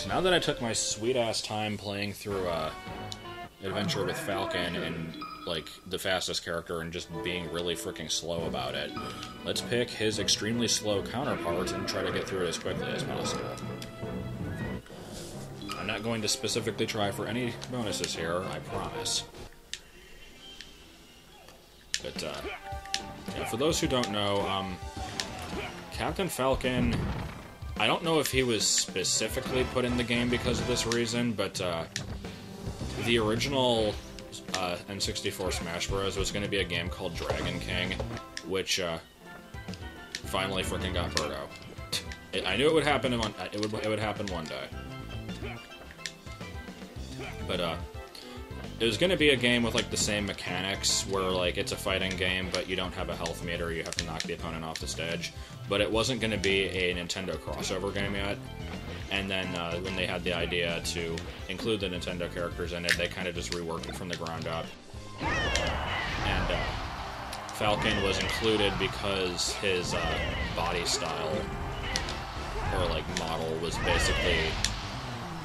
So now that I took my sweet-ass time playing through Adventure with Falcon and, like, the fastest character and just being really freaking slow about it, let's pick his extremely slow counterpart and try to get through it as quickly as possible. I'm not going to specifically try for any bonuses here, I promise. But, yeah, for those who don't know, Captain Falcon, I don't know if he was specifically put in the game because of this reason, but the original N64 Smash Bros. Was going to be a game called Dragon King, which finally freaking got Birdo. I knew it would happen. It would happen one day. But it was going to be a game with like the same mechanics, where like it's a fighting game, but you don't have a health meter. You have to knock the opponent off the stage. But it wasn't going to be a Nintendo crossover game yet. And then when they had the idea to include the Nintendo characters in it, they kind of just reworked it from the ground up. And Falcon was included because his body style, or like model, was basically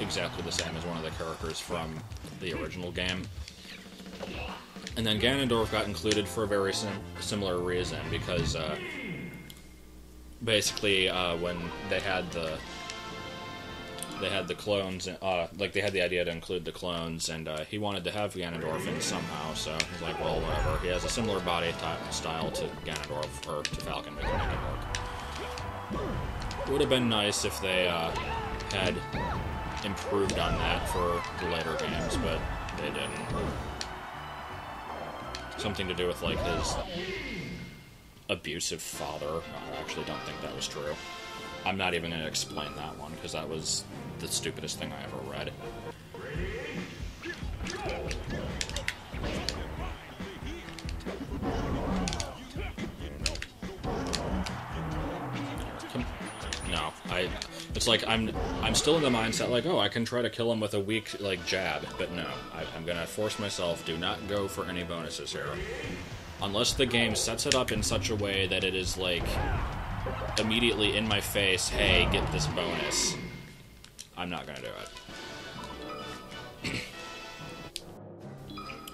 exactly the same as one of the characters from the original game. And then Ganondorf got included for a very similar reason, because basically when they had the clones, like they had the idea to include the clones, and he wanted to have Ganondorf in somehow, so he's like, well, whatever. He has a similar body style to Ganondorf, or to Falcon, we can make it work. It would have been nice if they had improved on that for the later games, but they didn't. Something to do with, like, his abusive father. I actually don't think that was true. I'm not even going to explain that one, because that was the stupidest thing I ever read. No, it's like I'm still in the mindset like, oh, I can try to kill him with a weak like jab, but no, I'm gonna force myself. Do not go for any bonuses here, unless the game sets it up in such a way that it is like immediately in my face. Hey, get this bonus. I'm not gonna do it.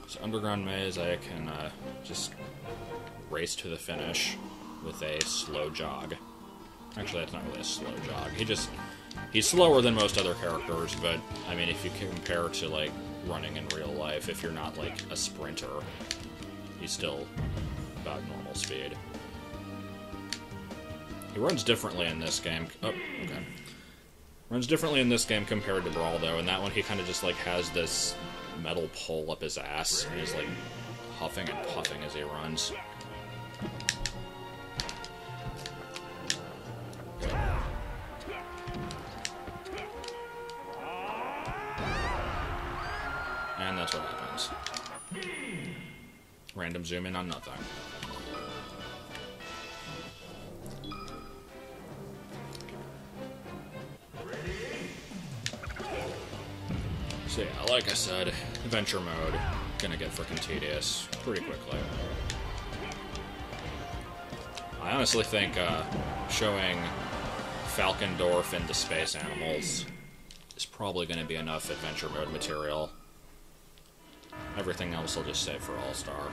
So Underground Maze, I can just race to the finish with a slow jog. Actually, that's not really a slow jog. He's slower than most other characters, but, I mean, if you compare to, like, running in real life, if you're not, like, a sprinter, he's still about normal speed. He runs differently in this game. Oh, okay. Runs differently in this game compared to Brawl, though. In that one, he kind of just, like, has this metal pole up his ass, and he's, like, huffing and puffing as he runs. And that's what happens. Random zoom in on nothing. So yeah, like I said, adventure mode, gonna get frickin' tedious pretty quickly. I honestly think showing Falcondorf and the space animals is probably gonna be enough adventure mode material. Everything else I'll just save for All-Star.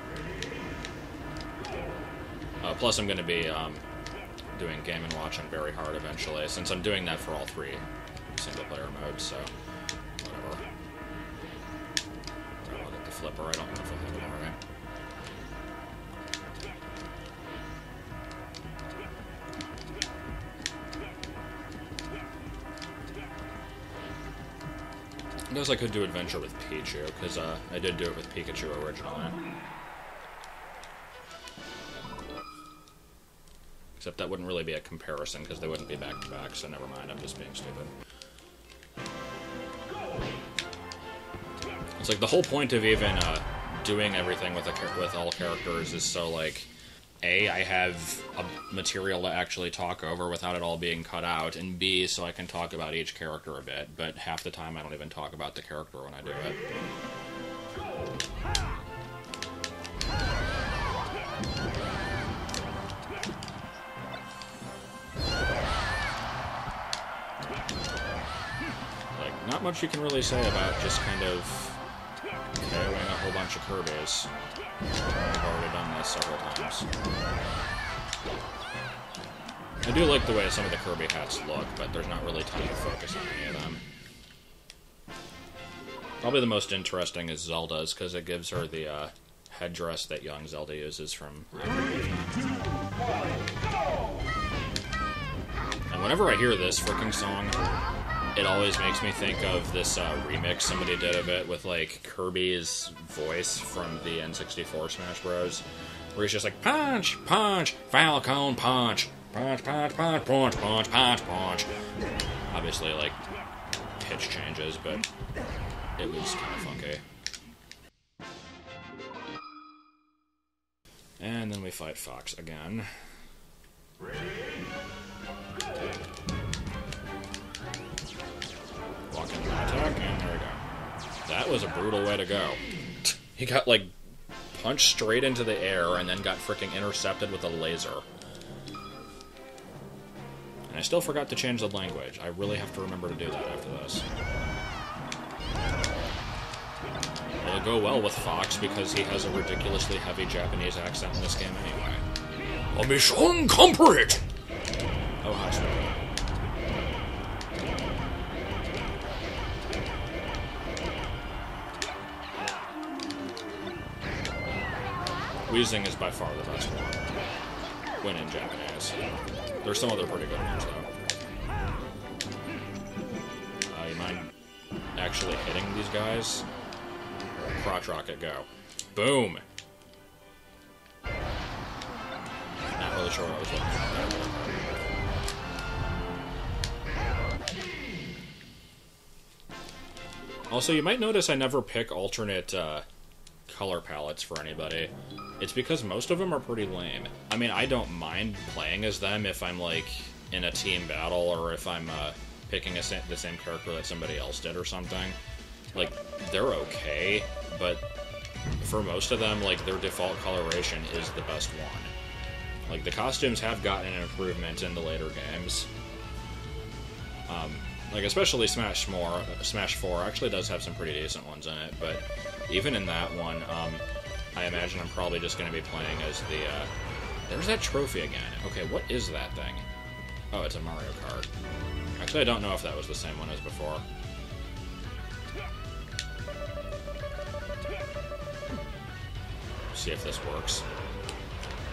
Plus I'm gonna be doing Game & Watch on very hard eventually, since I'm doing that for all three single-player modes, so whatever. I'll get the flipper, I don't know if I have it already. I guess I could do Adventure with Pichu, because I did do it with Pikachu originally. Except that wouldn't really be a comparison, because they wouldn't be back-to-back, so never mind, I'm just being stupid. It's like the whole point of even doing everything with all characters is so, like, A, I have a material to actually talk over without it all being cut out, and B, so I can talk about each character a bit, but half the time I don't even talk about the character when I do it. not much you can really say about just kind of KOing a whole bunch of Kirby's. I've already done this several times. I do like the way some of the Kirby hats look, but there's not really time to focus on any of them. Probably the most interesting is Zelda's, because it gives her the headdress that young Zelda uses from... And whenever I hear this fricking song, it always makes me think of this remix somebody did of it with, like, Kirby's voice from the N64 Smash Bros. Where he's just like, punch, punch, Falcon, punch, punch, punch, punch, punch, punch, punch, punch. Obviously, like, pitch changes, but it was kind of funky. And then we fight Fox again. Walk into my attack, and there we go. That was a brutal way to go. He got, like, punched straight into the air and then got fricking intercepted with a laser. And I still forgot to change the language. I really have to remember to do that after this. It'll go well with Fox because he has a ridiculously heavy Japanese accent in this game anyway. A mission complete! Oh, hi, sweetie. Wheezing is by far the best one, when in Japanese. There's some other pretty good ones, though. You mind actually hitting these guys? Crotch rocket, go. Boom! Not really sure what I was looking for. Also, you might notice I never pick alternate color palettes for anybody. It's because most of them are pretty lame. I mean, I don't mind playing as them if I'm, like, in a team battle or if I'm picking the same character that somebody else did or something. Like, they're okay, but for most of them, like, their default coloration is the best one. Like, the costumes have gotten an improvement in the later games. Like, especially Smash 4 actually does have some pretty decent ones in it, but even in that one, I imagine I'm probably just going to be playing as the, there's that trophy again. Okay, what is that thing? Oh, it's a Mario Kart. Actually, I don't know if that was the same one as before. See if this works.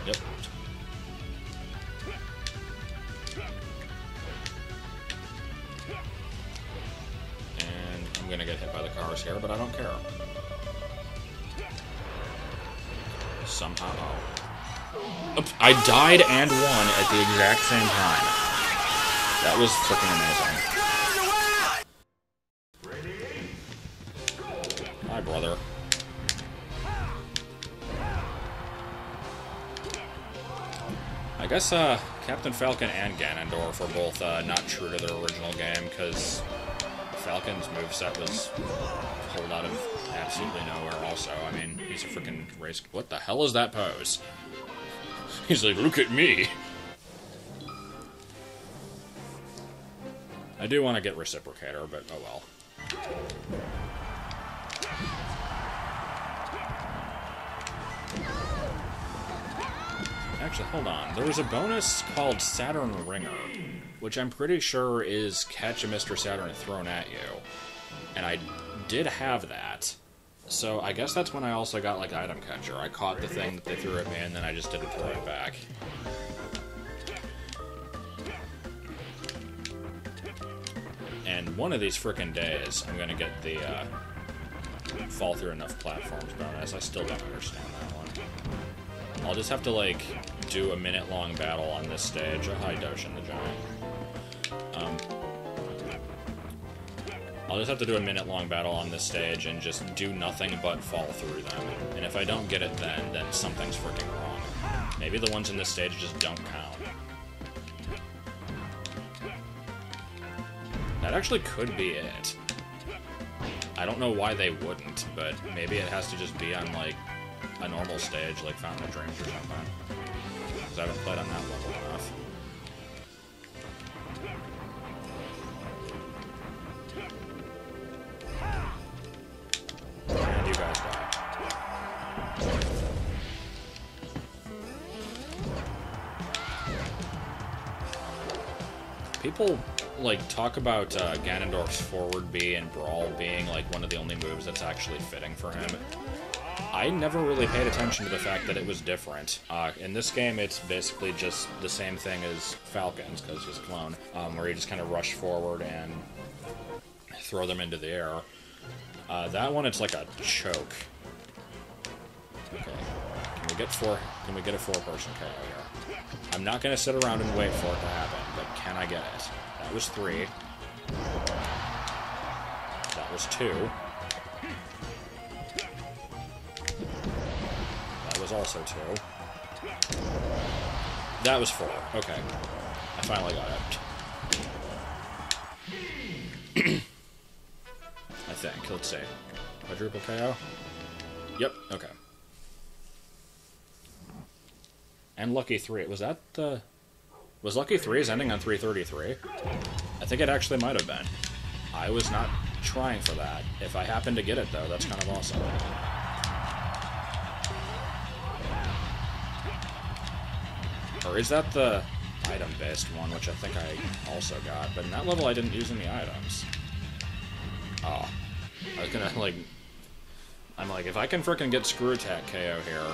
Yep. And I'm going to get hit by the cars here, but I don't care. Somehow. Oops, I died and won at the exact same time. That was freaking amazing. Hi, brother. I guess Captain Falcon and Ganondorf are both not true to their original game, because Falcon's moveset was pulled out of absolutely nowhere also. I mean, he's a freaking race... What the hell is that pose? He's like, look at me! I do want to get Reciprocator, but oh well. Actually, hold on. There was a bonus called Saturn Ringer, which I'm pretty sure is catch a Mr. Saturn thrown at you. And I did have that. So I guess that's when I also got, like, Item Catcher. I caught the thing that they threw at me, and then I just didn't throw it back. And one of these frickin' days, I'm gonna get the, fall through enough platforms bonus. I still don't understand that one. I'll just have to, like, do a minute-long battle on this stage. Oh, hi, Doshin the Giant. I'll just have to do a minute-long battle on this stage and just do nothing but fall through them. And if I don't get it then something's freaking wrong. Maybe the ones in this stage just don't count. That actually could be it. I don't know why they wouldn't, but maybe it has to just be on, like, a normal stage, like Fountain of Dreams or something. Because I haven't played on that level enough. people, like, talk about Ganondorf's forward B and Brawl being, like, one of the only moves that's actually fitting for him. I never really paid attention to the fact that it was different. In this game, it's basically just the same thing as Falcon's, because he's a clone, where you just kind of rush forward and throw them into the air. That one, it's like a choke. Okay. Can we get a four-person KO here? I'm not going to sit around and wait for it to happen, but can I get it? That was 3. That was 2. That was also 2. That was 4. Okay. I finally got it. I think. Let's see. Quadruple KO? Yep. Okay. And Lucky 3. Was that the... Was Lucky 3's ending on 333? I think it actually might have been. I was not trying for that. If I happen to get it, though, that's kind of awesome. Or is that the item-based one, which I think I also got? But in that level, I didn't use any items. Oh. I was gonna, like... I'm like, if I can frickin' get Screw Attack KO here...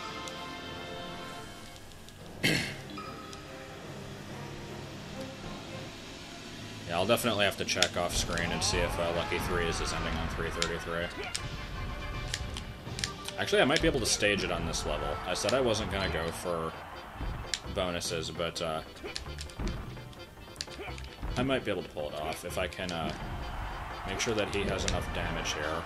Yeah, I'll definitely have to check off screen and see if Lucky 3 is ending on 333. Actually, I might be able to stage it on this level. I said I wasn't gonna go for bonuses, but I might be able to pull it off if I can make sure that he has enough damage here.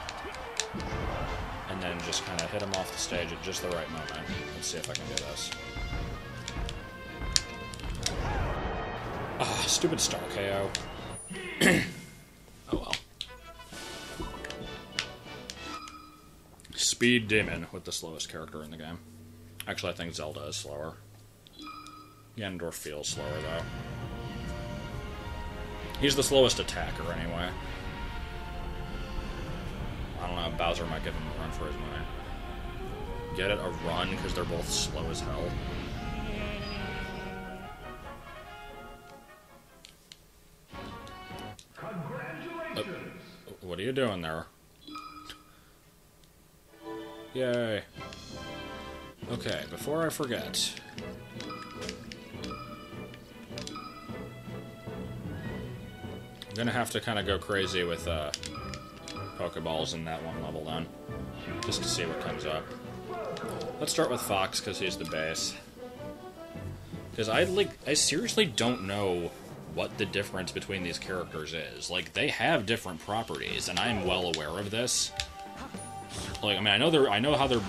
And then just kind of hit him off the stage at just the right moment. Let's see if I can do this. Ah, stupid star KO. Oh well. Speed Demon with the slowest character in the game. Actually, I think Zelda is slower. Ganondorf feels slower, though. He's the slowest attacker, anyway. I don't know, Bowser might give him a run for his money. Get it? A run, because they're both slow as hell. What are you doing there? Yay. Okay, before I forget... I'm gonna have to kind of go crazy with Pokeballs in that one level then, just to see what comes up. Let's start with Fox, because he's the base. Because I seriously don't know what the difference between these characters is. Like, they have different properties, and I'm well aware of this. Like, I mean, I know how their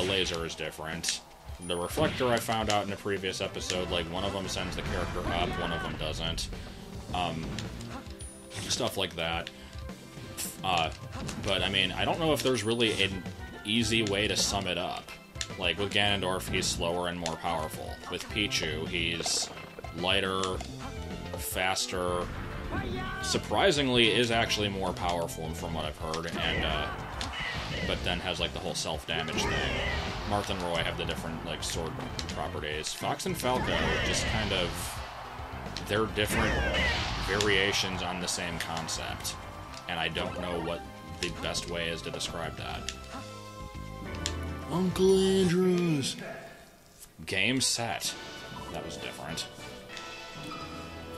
laser is different. The reflector I found out in a previous episode, like, one of them sends the character up, one of them doesn't. Stuff like that. But, I mean, I don't know if there's really an easy way to sum it up. Like, with Ganondorf, he's slower and more powerful. With Pichu, he's lighter, faster, surprisingly is actually more powerful from what I've heard, and, but then has, like, the whole self-damage thing. Marth and Roy have the different, like, sword properties. Fox and Falco just kind of... They're different variations on the same concept, and I don't know what the best way is to describe that. Uncle Andrews! Game set. That was different.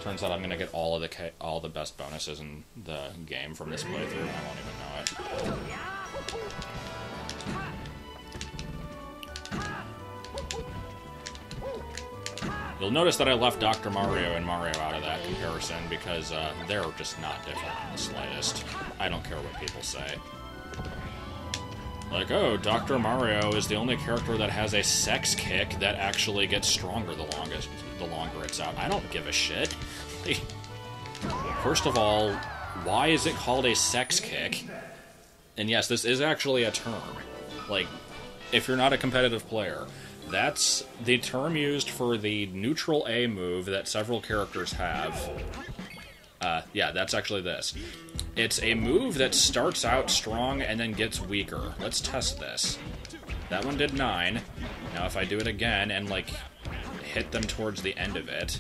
Turns out I'm gonna get all the best bonuses in the game from this playthrough, and I won't even know it. You'll notice that I left Dr. Mario and Mario out of that comparison because they're just not different in the slightest. I don't care what people say. Like, oh, Dr. Mario is the only character that has a sex kick that actually gets stronger the longer it's out. I don't give a shit. First of all, why is it called a sex kick? And yes, this is actually a term. Like, if you're not a competitive player, that's the term used for the neutral A move that several characters have. Yeah, that's actually this. It's a move that starts out strong and then gets weaker. Let's test this. That one did 9. Now if I do it again and, like, hit them towards the end of it...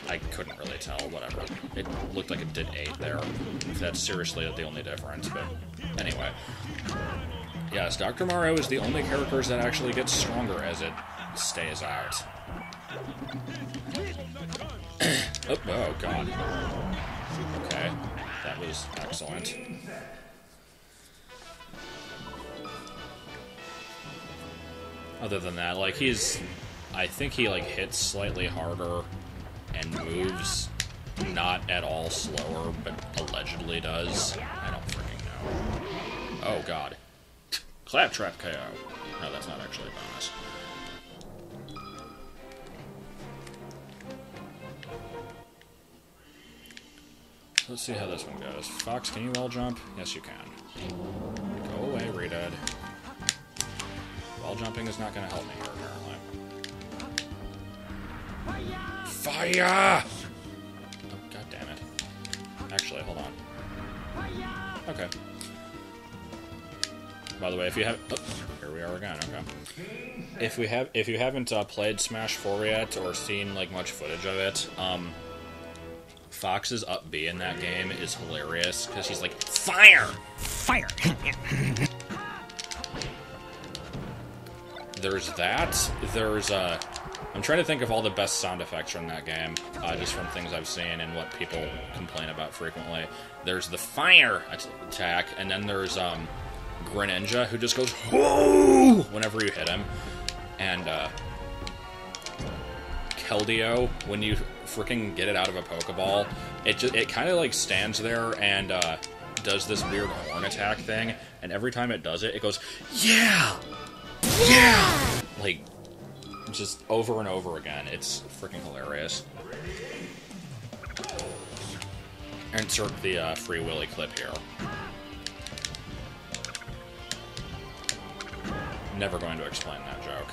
I couldn't really tell, whatever. It looked like it did 8 there. That's seriously the only difference, but anyway. Yes, Dr. Mario is the only character that actually gets stronger as it stays out. Oh, God. Okay, that was excellent. Other than that, like, I think he, like, hits slightly harder and moves not at all slower, but allegedly does. I don't freaking know. Oh, God. Claptrap KO. No, that's not actually a bonus. Let's see how this one goes. Fox, can you wall jump? Yes, you can. Go away, Redud. Wall jumping is not going to help me here, apparently. Fire! Oh, God damn it. Actually, hold on. Okay. By the way, if you have... Oh, here we are again, okay. If you haven't played Smash 4 yet, or seen, like, much footage of it, Fox's up B in that game is hilarious, because he's like, FIRE! FIRE! There's that. There's, I'm trying to think of all the best sound effects from that game, just from things I've seen and what people complain about frequently. There's the fire attack, and then there's, Greninja, who just goes, whoa! Whenever you hit him. And, Keldeo, when you freaking get it out of a Pokeball, it kind of, like, stands there and, does this weird horn attack thing, and every time it does it, it goes, yeah! Yeah! Like, just over and over again. It's freaking hilarious. Insert the Free Willy clip here. Never going to explain that joke.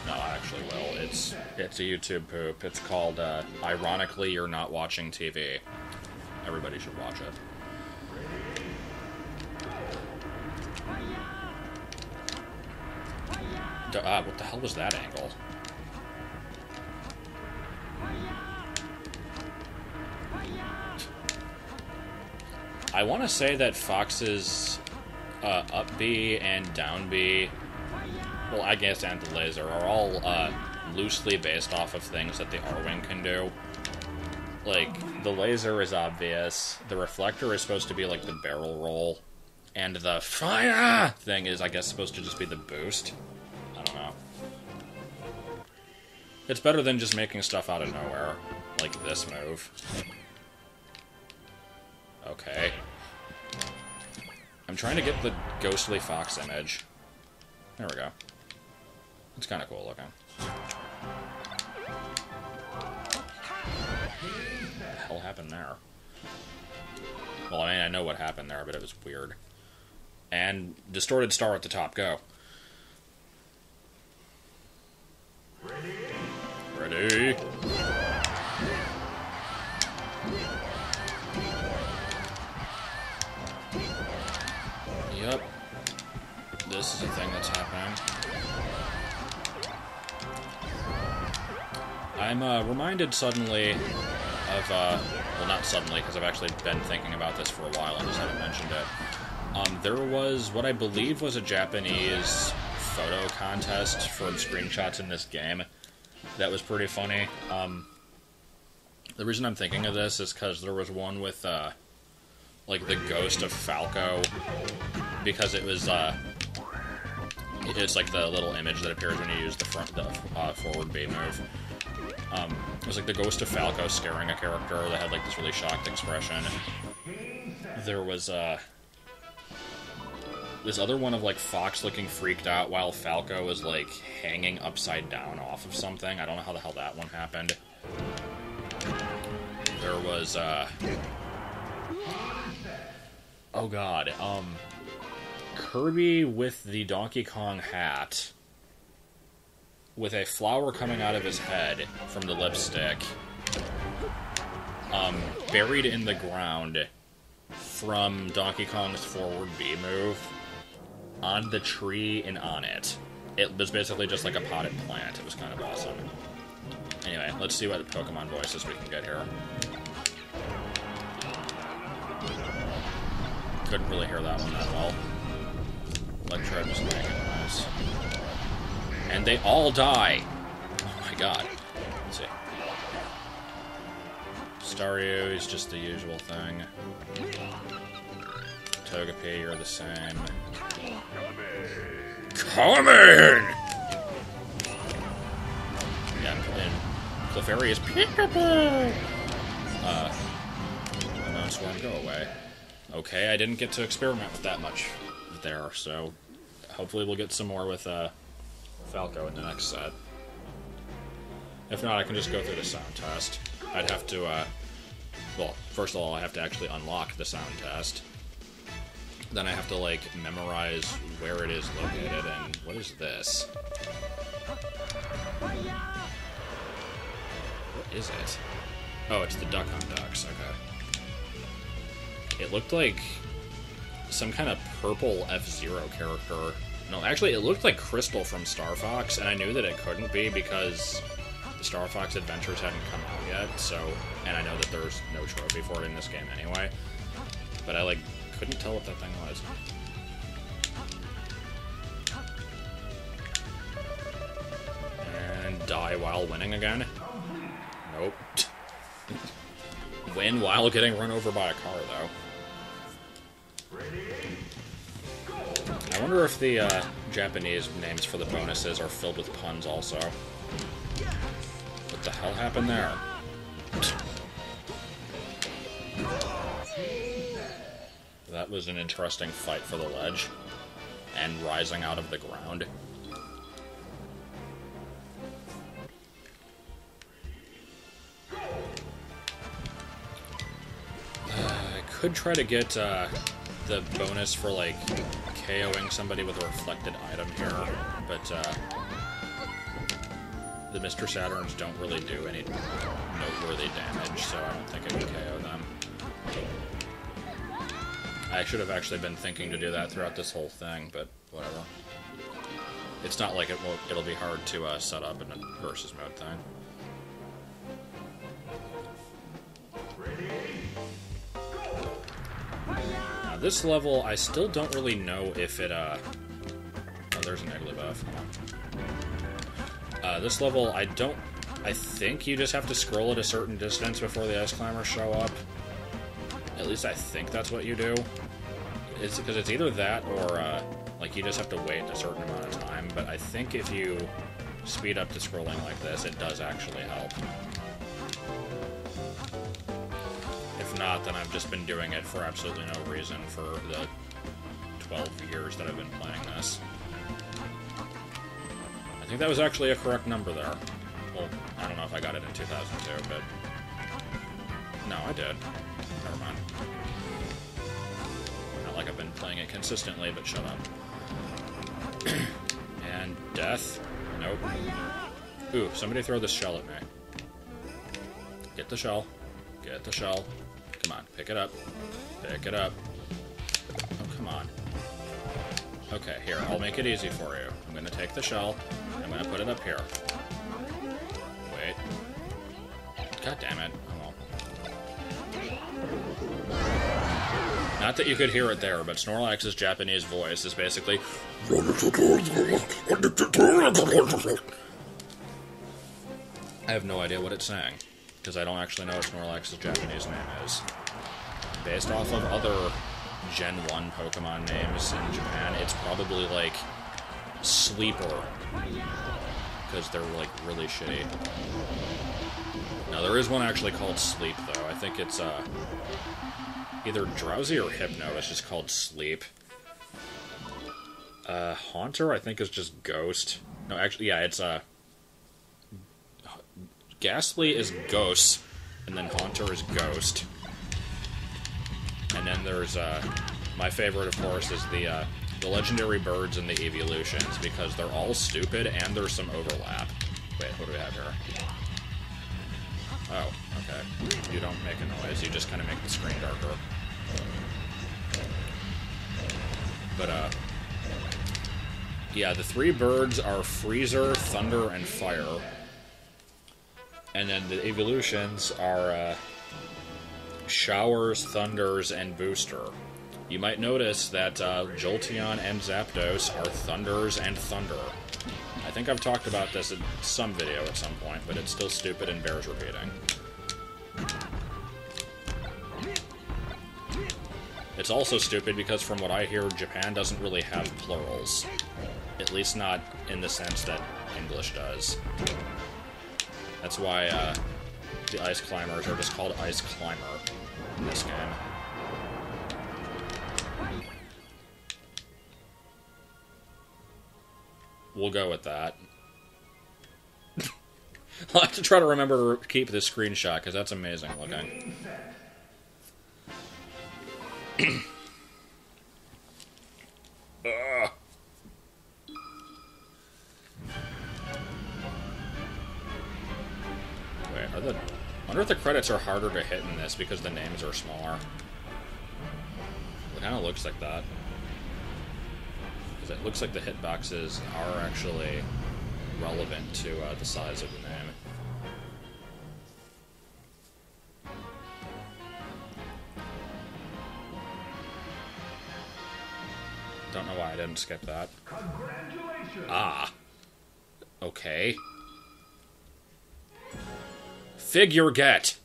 No, I actually will. It's a YouTube poop. It's called, Ironically You're Not Watching TV. Everybody should watch it. What the hell was that angle? I want to say that Fox's up B and down B, well, I guess, and the laser, are all loosely based off of things that the R-Wing can do. Like, the laser is obvious, the reflector is supposed to be like the barrel roll, and the fire thing is, I guess, supposed to just be the boost. I don't know. It's better than just making stuff out of nowhere, like this move. Okay. I'm trying to get the ghostly fox image. There we go. It's kind of cool looking. What the hell happened there? Well, I mean, I know what happened there, but it was weird. And distorted star at the top. Go. Ready? Yep. This is a thing that's happening. I'm reminded suddenly of, well, not suddenly, because I've actually been thinking about this for a while and just haven't mentioned it. There was what I believe was a Japanese photo contest for screenshots in this game that was pretty funny. The reason I'm thinking of this is because there was one with, like, the ghost of Falco, because it was, it's like the little image that appears when you use the forward B move. It was like the ghost of Falco scaring a character that had, like, this really shocked expression. There was, this other one of, like, Fox looking freaked out while Falco was, like, hanging upside down off of something. I don't know how the hell that one happened. There was, oh god, Kirby with the Donkey Kong hat, with a flower coming out of his head from the lipstick, buried in the ground from Donkey Kong's forward B move, on the tree and on it. It was basically just like a potted plant. It was kind of awesome. Anyway, let's see what Pokemon voices we can get here. Couldn't really hear that one that well. Electrode was making noise. And they all die! Oh my god. Let's see. Staryu is just the usual thing. Togepi, you're the same. Coming! Yeah, and Clefairy is peekaboo! Unknown Swarm, go away. Okay, I didn't get to experiment with that much there, so hopefully we'll get some more with Falco in the next set. If not, I can just go through the sound test. I'd have to, well, first of all, I have to actually unlock the sound test. Then I have to, like, memorize where it is located, and what is this? What is it? Oh, it's the Duck on Ducks, okay. It looked like some kind of purple F-Zero character. No, actually, it looked like Crystal from Star Fox, and I knew that it couldn't be because the Star Fox Adventures hadn't come out yet, so... And I know that there's no trophy for it in this game anyway. But I, like, couldn't tell what that thing was. And die while winning again? Nope. Win while getting run over by a car, though. I wonder if the Japanese names for the bonuses are filled with puns also. What the hell happened there? That was an interesting fight for the ledge. And rising out of the ground. I could try to get the bonus for, like, KOing somebody with a reflected item here, but the Mr. Saturns don't really do any noteworthy damage, so I don't think I can KO them. I should have actually been thinking to do that throughout this whole thing, but whatever. It's not like it'll be hard to set up in a versus mode thing. Now this level, I still don't really know if it, oh, there's an Igglybuff. This level, I think you just have to scroll at a certain distance before the Ice Climbers show up. At least I think that's what you do. It's because it's either that or, like, you just have to wait a certain amount of time, but I think if you speed up to scrolling like this, it does actually help. If not, then I've just been doing it for absolutely no reason for the 12 years that I've been playing this. I think that was actually a correct number there. Well, I don't know if I got it in 2002, but... No, I did. Never mind. Not like I've been playing it consistently, but shut up. And death? Nope. Ooh, somebody throw this shell at me. Get the shell. Get the shell. Come on, pick it up. Pick it up. Oh, come on. Okay, here, I'll make it easy for you. I'm gonna take the shell. I'm gonna put it up here. Wait. God damn it. Oh well. Not that you could hear it there, but Snorlax's Japanese voice is basically... I have no idea what it's saying, because I don't actually know what Snorlax's Japanese name is. Based off of other Gen 1 Pokemon names in Japan, it's probably like Sleeper, because they're like really shitty. Now there is one actually called Sleep though. I think it's either Drowsy or Hypno. It's just called Sleep. Haunter I think is just Ghost. No, actually, yeah, it's Ghastly is Ghost, and then Haunter is Ghost. And then there's, my favorite, of course, is the legendary birds and the evolutions, because they're all stupid and there's some overlap. Wait, what do we have here? Oh, okay. You don't make a noise, you just kind of make the screen darker. But, yeah, the three birds are Freezer, Thunder, and Fire. And then the evolutions are Showers, Thunders, and Booster. You might notice that Jolteon and Zapdos are Thunders and Thunder. I think I've talked about this in some video at some point, but it's still stupid and bears repeating. It's also stupid because from what I hear, Japan doesn't really have plurals. At least not in the sense that English does. That's why the Ice Climbers are just called Ice Climber in this game. We'll go with that. I'll have to try to remember to keep this screenshot, because that's amazing looking. Wait, I wonder if the credits are harder to hit in this because the names are smaller. It kind of looks like that. Because it looks like the hitboxes are actually relevant to the size of the name. Don't know why I didn't skip that. Ah. Okay. Figure get.